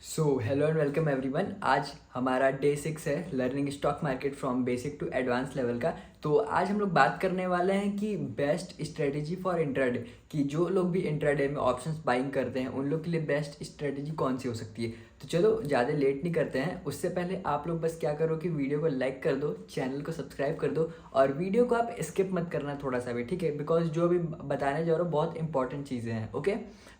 So hello and welcome everyone. आज हमारा day 6 है learning stock market from basic to advance level का। तो आज हम लोग बात करने वाले हैं कि बेस्ट स्ट्रेटेजी फॉर इंट्राडे, कि जो लोग भी इंट्राडे में ऑप्शंस बाइंग करते हैं उन लोग के लिए बेस्ट स्ट्रेटेजी कौन सी हो सकती है। तो चलो ज़्यादा लेट नहीं करते हैं, उससे पहले आप लोग बस क्या करो कि वीडियो को लाइक कर दो, चैनल को सब्सक्राइब कर दो और वीडियो को आप स्किप मत करना थोड़ा सा भी, ठीक है, बिकॉज जो अभी बताने जा रहा हूँ बहुत इंपॉर्टेंट चीज़ें हैं। ओके,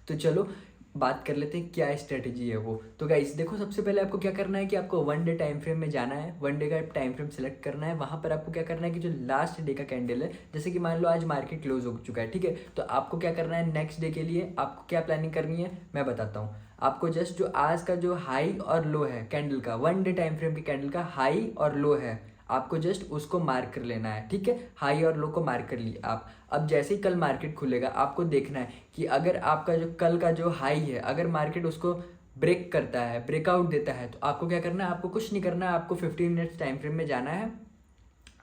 तो चलो बात कर लेते हैं क्या स्ट्रेटेजी है वो। तो गाइस देखो, सबसे पहले आपको क्या करना है कि आपको वन डे टाइम फ्रेम में जाना है, वन डे का टाइम फ्रेम सेलेक्ट करना है। वहाँ पर आपको क्या करना है कि जो लास्ट डे का कैंडल है, जैसे कि मान लो आज मार्केट क्लोज हो चुका है, ठीक है, तो आपको क्या करना है नेक्स्ट डे के लिए आपको क्या प्लानिंग करनी है मैं बताता हूँ आपको। जस्ट जो आज का जो हाई और लो है कैंडल का, वन डे टाइम फ्रेम के कैंडल का हाई और लो है, आपको जस्ट उसको मार्क कर लेना है, ठीक है। हाई और लो को मार्क कर लिए आप। अब जैसे ही कल मार्केट खुलेगा आपको देखना है कि अगर आपका जो कल का जो हाई है, अगर मार्केट उसको ब्रेक करता है, ब्रेकआउट देता है, तो आपको क्या करना है, आपको कुछ नहीं करना है, आपको 15 मिनट्स टाइम फ्रेम में जाना है।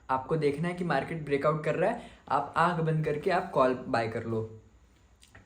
आपको देखना है कि मार्केट ब्रेकआउट कर रहा है, आप आंख बंद करके आप कॉल बाय कर लो,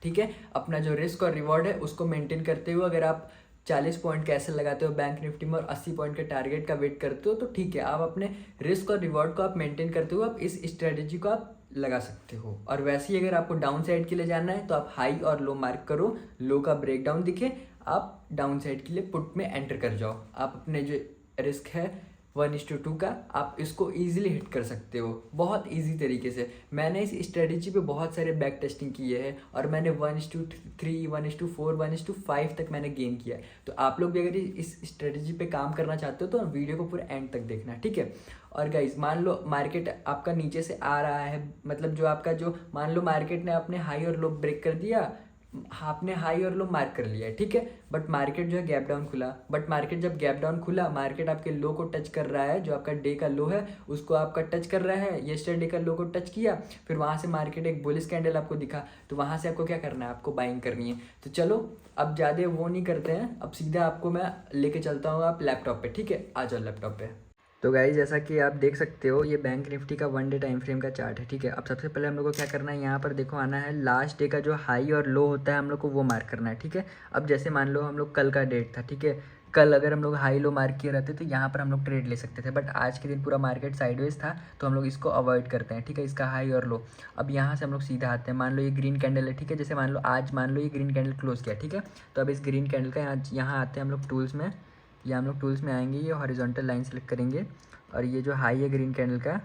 ठीक है। अपना जो रिस्क और रिवॉर्ड है उसको मेंटेन करते हुए अगर आप 40 पॉइंट कैसे लगाते हो बैंक निफ्टी में और 80 पॉइंट के टारगेट का वेट करते हो तो ठीक है, आप अपने रिस्क और रिवॉर्ड को आप मेंटेन करते हुए आप इस स्ट्रेटेजी को आप लगा सकते हो। और वैसे ही अगर आपको डाउन साइड के लिए जाना है तो आप हाई और लो मार्क करो, लो का ब्रेकडाउन दिखे, आप डाउन साइड के लिए पुट में एंटर कर जाओ। आप अपने जो रिस्क है 1:2 का आप इसको ईजिली हिट कर सकते हो बहुत ईजी तरीके से। मैंने इस स्ट्रेटेजी पे बहुत सारे बैक टेस्टिंग किए हैं और मैंने 1:3, 1:4, 1:5 तक मैंने गेन किया है। तो आप लोग भी अगर इस स्ट्रेटेजी पे काम करना चाहते हो तो वीडियो को पूरा एंड तक देखना, ठीक है। और गाइज मान लो मार्केट आपका नीचे से आ रहा है, मतलब जो आपका जो मान लो मार्केट ने अपने हाई और लो ब्रेक कर दिया, आपने हाई और लो मार्क कर लिया है, ठीक है, बट मार्केट जो है गैप डाउन खुला। बट मार्केट जब गैप डाउन खुला, मार्केट आपके लो को टच कर रहा है, जो आपका डे का लो है उसको आपका टच कर रहा है, येस्टरडे का लो को टच किया, फिर वहाँ से मार्केट एक बुलिश कैंडल आपको दिखा, तो वहाँ से आपको क्या करना है, आपको बाइंग करनी है। तो चलो अब ज़्यादा वो नहीं करते हैं, अब सीधा आपको मैं लेके चलता हूँ आप लैपटॉप पे, ठीक है, आ जाओ लैपटॉप पे। तो गाइस जैसा कि आप देख सकते हो ये बैंक निफ्टी का वन डे टाइम फ्रेम का चार्ट है, ठीक है। अब सबसे पहले हम लोग को क्या करना है, यहाँ पर देखो आना है लास्ट डे का जो हाई और लो होता है हम लोग को वो मार्क करना है, ठीक है। अब जैसे मान लो हम लोग कल का डेट था, ठीक है, कल अगर हम लोग हाई लो मार्क किए रहते तो यहाँ पर हम लोग ट्रेड ले सकते थे, बट आज के दिन पूरा मार्केट साइडवेज था तो हम लोग इसको अवॉइड करते हैं, ठीक है, इसका हाई और लो। अब यहाँ से हम लोग सीधा आते हैं, मान लो ये ग्रीन कैंडल है, ठीक है, जैसे मान लो आज मान लो ये ग्रीन कैंडल क्लोज किया, ठीक है, तो अब इस ग्रीन कैंडल का यहाँ आते हैं हम लोग टूल्स में, या हम लोग टूल्स में आएंगे, ये हॉरिजॉन्टल लाइन सेलेक्ट करेंगे और ये जो हाई है ग्रीन कैंडल का,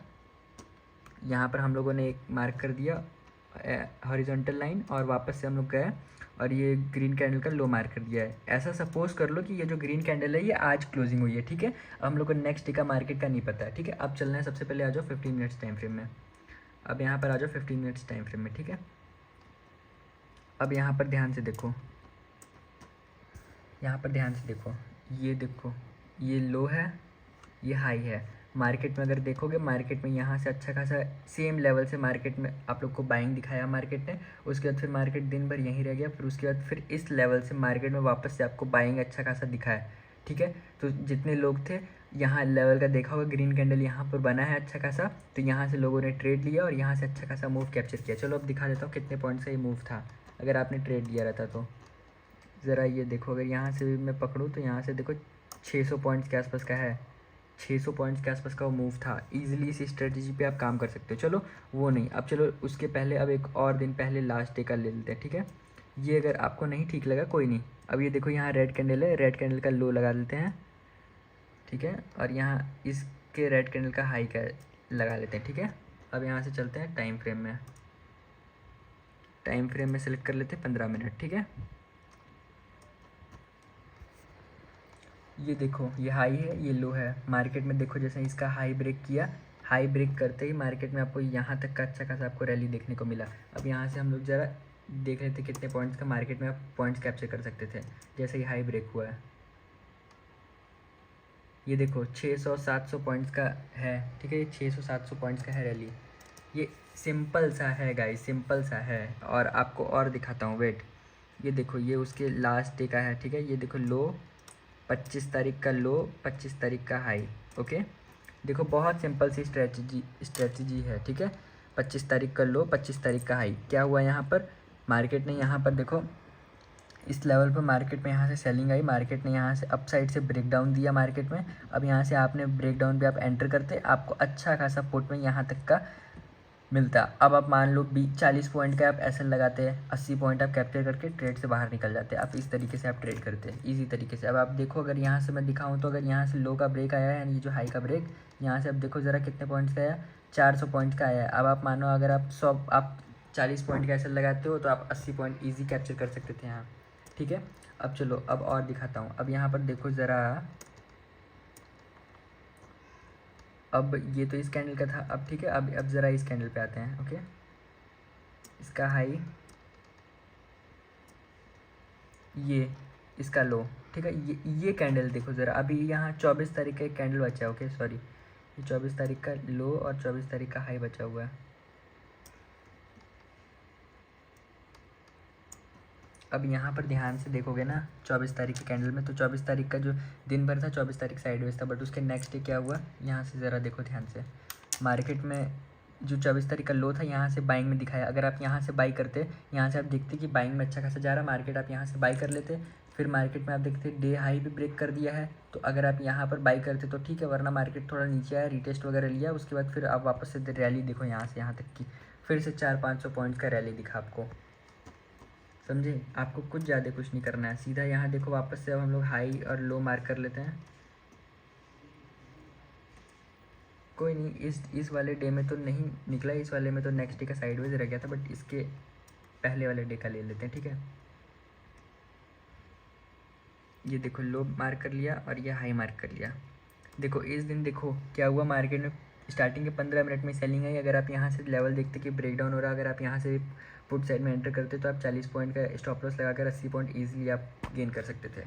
यहाँ पर हम लोगों ने एक मार्क कर दिया हॉरिजॉन्टल लाइन और वापस से हम लोग गए और ये ग्रीन कैंडल का लो मार्क कर दिया है। ऐसा सपोज कर लो कि ये जो ग्रीन कैंडल है ये आज क्लोजिंग हुई है, ठीक है। अब हम लोग को नेक्स्ट डे का मार्केट का नहीं पता है, ठीक है। अब चलना है, सबसे पहले आ जाओ 15 मिनट्स टाइम फ्रेम में। अब यहाँ पर आ जाओ 15 मिनट्स टाइम फ्रेम में, ठीक है। अब यहाँ पर ध्यान से देखो, यहाँ पर ध्यान से देखो, ये देखो ये लो है, ये हाई है। मार्केट में अगर देखोगे, मार्केट में यहाँ से अच्छा खासा सेम लेवल से मार्केट में आप लोग को बाइंग दिखाया मार्केट ने, उसके बाद फिर मार्केट दिन भर यहीं रह गया, फिर उसके बाद फिर इस लेवल से मार्केट में वापस से आपको बाइंग अच्छा खासा दिखाया, ठीक है। तो जितने लोग थे यहाँ लेवल का देखा होगा, ग्रीन कैंडल यहाँ पर बना है अच्छा खासा, तो यहाँ से लोगों ने ट्रेड लिया और यहाँ से अच्छा खासा मूव कैप्चर किया। चलो अब दिखा देता हूँ कितने पॉइंट का ये मूव था अगर आपने ट्रेड लिया रहता तो। ज़रा ये देखो, अगर यहाँ से भी मैं पकड़ूँ तो यहाँ से देखो 600 पॉइंट्स के आसपास का है, 600 पॉइंट्स के आसपास का वो मूव था। ईजिली इस स्ट्रेटजी पे आप काम कर सकते हो। चलो वो नहीं, अब चलो उसके पहले अब एक और दिन पहले लास्ट डे का ले लेते हैं, ठीक है। ये अगर आपको नहीं ठीक लगा कोई नहीं, अब ये देखो यहाँ रेड कैंडल है, रेड कैंडल का लो लगा लेते हैं, ठीक है, और यहाँ इसके रेड कैंडल का हाई का लगा लेते हैं, ठीक है। अब यहाँ से चलते हैं टाइम फ्रेम में, टाइम फ्रेम में सेलेक्ट कर लेते हैं 15 मिनट, ठीक है। ये देखो ये हाई है, ये लो है। मार्केट में देखो जैसे इसका हाई ब्रेक किया, हाई ब्रेक करते ही मार्केट में आपको यहाँ तक का अच्छा खासा आपको रैली देखने को मिला। अब यहाँ से हम लोग ज़रा देख लेते कितने पॉइंट्स का मार्केट में आप पॉइंट्स कैप्चर कर सकते थे जैसे ही हाई ब्रेक हुआ है। ये देखो 600-700 पॉइंट्स का है, ठीक है, ये 600-700 पॉइंट्स का है रैली। ये सिंपल सा है गाइस, सिंपल सा है। और आपको और दिखाता हूँ, वेट, ये देखो ये उसके लास्ट डे का है, ठीक है। ये देखो लो 25 तारीख का लो, 25 तारीख का हाई, ओके। देखो बहुत सिंपल सी स्ट्रेटजी है, ठीक है। 25 तारीख का लो, 25 तारीख का हाई, क्या हुआ यहाँ पर, मार्केट ने यहाँ पर देखो इस लेवल पर मार्केट में यहाँ से सेलिंग आई, मार्केट ने यहाँ से अप साइड से ब्रेक डाउन दिया मार्केट में। अब यहाँ से आपने ब्रेक डाउन पे आप एंटर करते, आपको अच्छा खासा पुट में यहाँ तक का मिलता। अब आप मान लो 40 पॉइंट का आप एसएल लगाते हैं, 80 पॉइंट आप कैप्चर करके ट्रेड से बाहर निकल जाते हैं। आप इस तरीके से आप ट्रेड करते हैं इजी तरीके से। अब आप देखो, अगर यहाँ से मैं दिखाऊँ तो अगर यहाँ से लो का ब्रेक आया है यानी ये जो हाई का ब्रेक, यहाँ से अब देखो ज़रा कितने पॉइंट्स का आया, 400 पॉइंट का आया है। अब आप मानो अगर आप 40 पॉइंट का एसएल लगाते हो तो आप 80 पॉइंट ईजी कैप्चर कर सकते थे यहाँ, ठीक है। अब चलो अब और दिखाता हूँ। अब यहाँ पर देखो ज़रा, अब ये तो इस कैंडल का था। अब ठीक है, अब ज़रा इस कैंडल पे आते हैं। ओके, इसका हाई, ये इसका लो, ठीक है। ये कैंडल देखो ज़रा, अभी यहाँ 24 तारीख का एक कैंडल बचा है। ओके सॉरी, ये 24 तारीख का लो और 24 तारीख का हाई बचा हुआ है। अब यहाँ पर ध्यान से देखोगे ना 24 तारीख के कैंडल में, तो 24 तारीख का जो दिन भर था 24 तारीख साइडवेज था, बट उसके नेक्स्ट डे क्या हुआ, यहाँ से ज़रा देखो ध्यान से, मार्केट में जो 24 तारीख का लो था यहाँ से बाइंग में दिखाया। अगर आप यहाँ से बाई करते, यहाँ से आप देखते कि बाइंग में अच्छा खासा जा रहा मार्केट, आप यहाँ से बाई कर लेते। फिर मार्केट में आप देखते डे हाई भी ब्रेक कर दिया है, तो अगर आप यहाँ पर बाई करते तो ठीक है, वरना मार्केट थोड़ा नीचे आया, रिटेस्ट वगैरह लिया, उसके बाद फिर आप वापस से रैली देखो यहाँ से यहाँ तक की, फिर से 400-500 पॉइंट का रैली दिखा आपको, समझे। आपको कुछ ज़्यादा कुछ नहीं करना है, सीधा यहाँ देखो वापस से अब हम लोग हाई और लो मार्क कर लेते हैं। कोई नहीं, इस वाले डे में तो नहीं निकला, इस वाले में तो नेक्स्ट डे का साइडवेज रह गया था, बट इसके पहले वाले डे का ले लेते हैं, ठीक है। ये देखो लो मार्क कर लिया और ये हाई मार्क कर लिया। देखो इस दिन देखो क्या हुआ, मार्केट में स्टार्टिंग के 15 मिनट में सेलिंग आई। अगर आप यहाँ से लेवल देखते कि ब्रेक डाउन हो रहा है, अगर आप यहाँ से पुट साइड में एंटर करते तो आप 40 पॉइंट का स्टॉप लॉस लगाकर 80 पॉइंट ईजिली आप गेन कर सकते थे।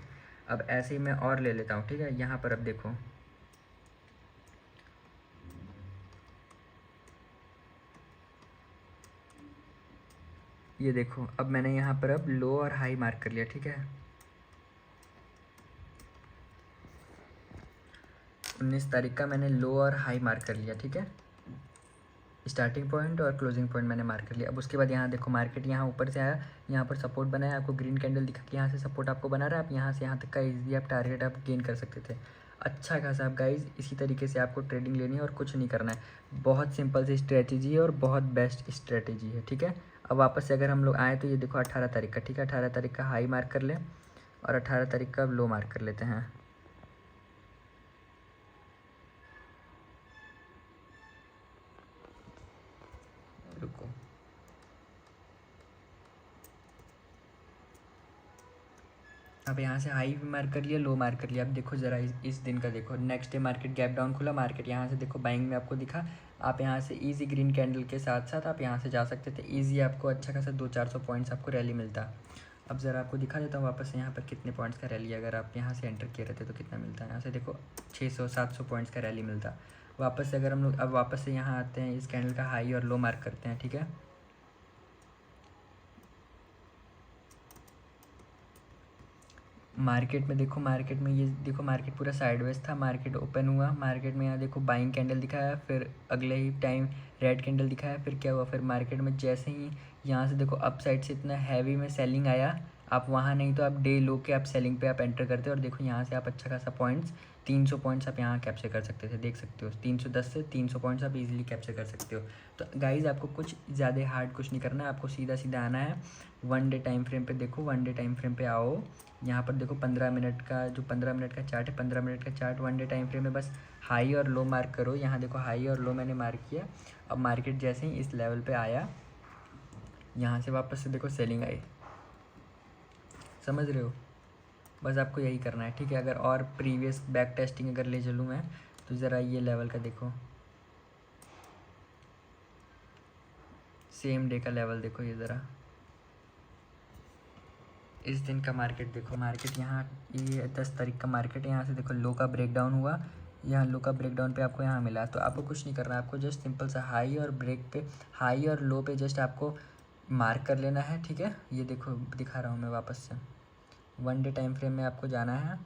अब ऐसे ही मैं और ले लेता हूँ, ठीक है। यहाँ पर अब देखो, ये देखो अब मैंने यहाँ पर अब लो और हाई मार्क कर लिया, ठीक है। 19 तारीख का मैंने लो और हाई मार्क कर लिया, ठीक है। स्टार्टिंग पॉइंट और क्लोजिंग पॉइंट मैंने मार्क कर लिया। अब उसके बाद यहाँ देखो मार्केट यहाँ ऊपर से आया, यहाँ पर सपोर्ट बनाया, आपको ग्रीन कैंडल दिखा कि यहाँ से सपोर्ट आपको बना रहा है। आप यहाँ से यहाँ तक का इजीली आप टारगेट आप गेन कर सकते थे अच्छा खासा। आप गाइज इसी तरीके से आपको ट्रेडिंग लेनी है और कुछ नहीं करना है। बहुत सिंपल सी स्ट्रेटेजी है और बहुत बेस्ट स्ट्रेटेजी है, ठीक है। अब वापस से अगर हम लोग आएँ तो ये देखो 18 तारीख का, ठीक है। 18 तारीख का हाई मार्क कर लें और 18 तारीख का लो मार्क कर लेते हैं। रुको, अब यहाँ से हाई भी मार्क कर लिया, लो मार्क कर लिया। अब देखो ज़रा इस दिन का देखो, next day market gap down खुला, मार्केट यहाँ से देखो बाइंग में आपको दिखा। आप यहाँ से इजी ग्रीन कैंडल के साथ साथ आप यहाँ से जा सकते थे इजी, आपको अच्छा खासा 200-400 पॉइंट्स आपको रैली मिलता। अब ज़रा आपको दिखा देता हूँ वापस से यहाँ पर कितने पॉइंट्स का रैली, अगर आप यहाँ से एंटर किए रहते तो कितना मिलता है। यहाँ से देखो 600-700 पॉइंट्स का रैली मिलता। वापस से अगर हम लोग अब वापस से यहाँ आते हैं, इस कैंडल का हाई और लो मार्क करते हैं, ठीक है। मार्केट में देखो, मार्केट में ये देखो मार्केट पूरा साइडवेज था, मार्केट ओपन हुआ, मार्केट में यहाँ देखो बाइंग कैंडल दिखाया, फिर अगले ही टाइम रेड कैंडल दिखाया, फिर क्या हुआ, फिर मार्केट में जैसे ही यहाँ से देखो अप साइड से इतना हैवी में सेलिंग आया, आप वहाँ नहीं तो आप डे लो के आप सेलिंग पे आप एंटर करते हो और देखो यहाँ से आप अच्छा खासा पॉइंट्स 300 पॉइंट्स आप यहाँ कैप्चर कर सकते थे, देख सकते हो 310 से 300 पॉइंट्स आप इजीली कैप्चर कर सकते हो। तो गाइज़ आपको कुछ ज़्यादा हार्ड कुछ नहीं करना है, आपको सीधा सीधा आना है। वन डे टाइम फ्रेम पे देखो, वन डे टाइम फ्रेम पे आओ, यहाँ पर देखो 15 मिनट का जो 15 मिनट का चार्ट है, 15 मिनट का chart one day time frame में बस हाई और लो मार्क करो। यहाँ देखो हाई और लो मैंने मार्क किया। अब मार्केट जैसे ही इस लेवल पे आया, यहाँ से वापस से देखो सेलिंग आई, समझ रहे हो। बस आपको यही करना है, ठीक है। अगर और प्रीवियस बैक टेस्टिंग अगर ले चलूँ मैं तो ज़रा ये लेवल का देखो, सेम डे का लेवल देखो, ये ज़रा इस दिन का मार्केट देखो। मार्केट यहाँ ये 10 तारीख का मार्केट, यहाँ से देखो लो का ब्रेकडाउन हुआ, यहाँ लो का ब्रेकडाउन पे आपको यहाँ मिला। तो आपको कुछ नहीं करना है, आपको जस्ट सिंपल सा हाई और ब्रेक पे, हाई और लो पे जस्ट आपको मार्क कर लेना है, ठीक है। ये देखो दिखा रहा हूँ मैं वापस से, वन डे टाइम फ्रेम में आपको जाना है।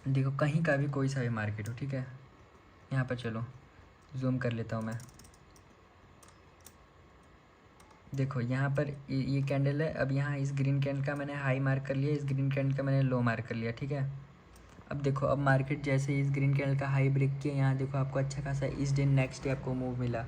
देखो कहीं का भी कोई सा भी मार्केट हो, ठीक है। यहाँ पर चलो जूम कर लेता हूँ मैं, देखो यहाँ पर ये कैंडल है। अब यहाँ इस ग्रीन कैंडल का मैंने हाई मार्क कर लिया, इस ग्रीन कैंडल का मैंने लो मार्क कर लिया, ठीक है। अब देखो, अब मार्केट जैसे इस ग्रीन कैंडल का हाई ब्रेक किया, यहाँ देखो आपको अच्छा खासा इस डे नेक्स्ट डे आपको मूव मिला,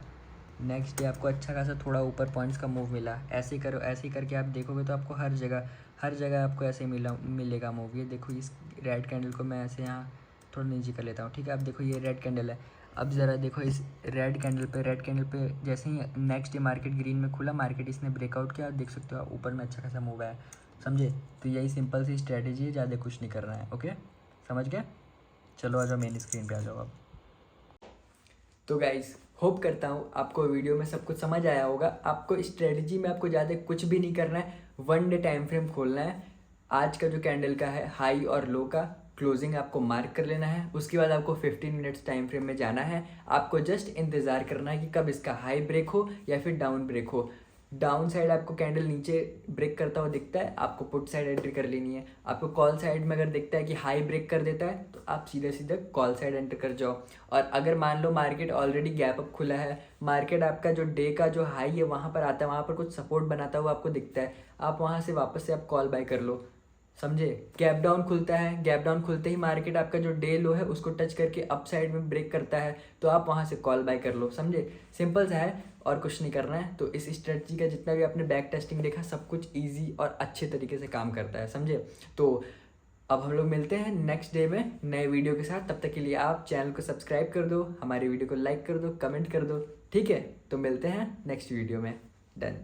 नेक्स्ट डे आपको अच्छा खासा थोड़ा ऊपर पॉइंट्स का मूव मिला। ऐसे ही करो, ऐसे ही करके आप देखोगे तो आपको हर जगह आपको ऐसे मिलेगा मूव। ये देखो इस रेड कैंडल को मैं ऐसे यहाँ थोड़ा नीचे कर लेता हूँ, ठीक है। अब देखो ये रेड कैंडल है। अब ज़रा देखो इस रेड कैंडल पे जैसे ही नेक्स्ट डे मार्केट ग्रीन में खुला, मार्केट इसने ब्रेकआउट किया, देख सकते हो आप ऊपर में अच्छा खासा मूव है, समझे। तो यही सिंपल सी स्ट्रैटेजी है, ज़्यादा कुछ नहीं करना है। ओके, समझ गए। चलो आ जाओ मेन स्क्रीन पे आ जाओ अब। तो गाइस, होप करता हूँ आपको वीडियो में सब कुछ समझ आया होगा। आपको स्ट्रेटजी में आपको ज़्यादा कुछ भी नहीं करना है, 1 डे टाइम फ्रेम खोलना है। आज का जो कैंडल का है हाई और लो का क्लोजिंग आपको मार्क कर लेना है। उसके बाद आपको 15 मिनट्स टाइम फ्रेम में जाना है। आपको जस्ट इंतज़ार करना है कि कब इसका हाई ब्रेक हो या फिर डाउन ब्रेक हो। डाउन साइड आपको कैंडल नीचे ब्रेक करता हुआ दिखता है, आपको पुट साइड एंट्री कर लेनी है। आपको कॉल साइड में अगर दिखता है कि हाई ब्रेक कर देता है तो आप सीधे सीधे कॉल साइड एंटर कर जाओ। और अगर मान लो मार्केट ऑलरेडी गैप अप खुला है, मार्केट आपका जो डे का जो हाई है वहाँ पर आता है, वहाँ पर कुछ सपोर्ट बनाता हुआ आपको दिखता है, आप वहाँ से वापस से आप कॉल बाय कर लो, समझे। गैप डाउन खुलता है, गैप डाउन खुलते ही मार्केट आपका जो डे लो है उसको टच करके अप साइड में ब्रेक करता है, तो आप वहाँ से कॉल बाय कर लो, समझे। सिंपल सा है और कुछ नहीं करना है। तो इस स्ट्रेटजी का जितना भी आपने बैक टेस्टिंग देखा, सब कुछ ईजी और अच्छे तरीके से काम करता है, समझे। तो अब हम लोग मिलते हैं नेक्स्ट डे में नए वीडियो के साथ। तब तक के लिए आप चैनल को सब्सक्राइब कर दो, हमारे वीडियो को लाइक कर दो, कमेंट कर दो, ठीक है। तो मिलते हैं नेक्स्ट वीडियो में। डन।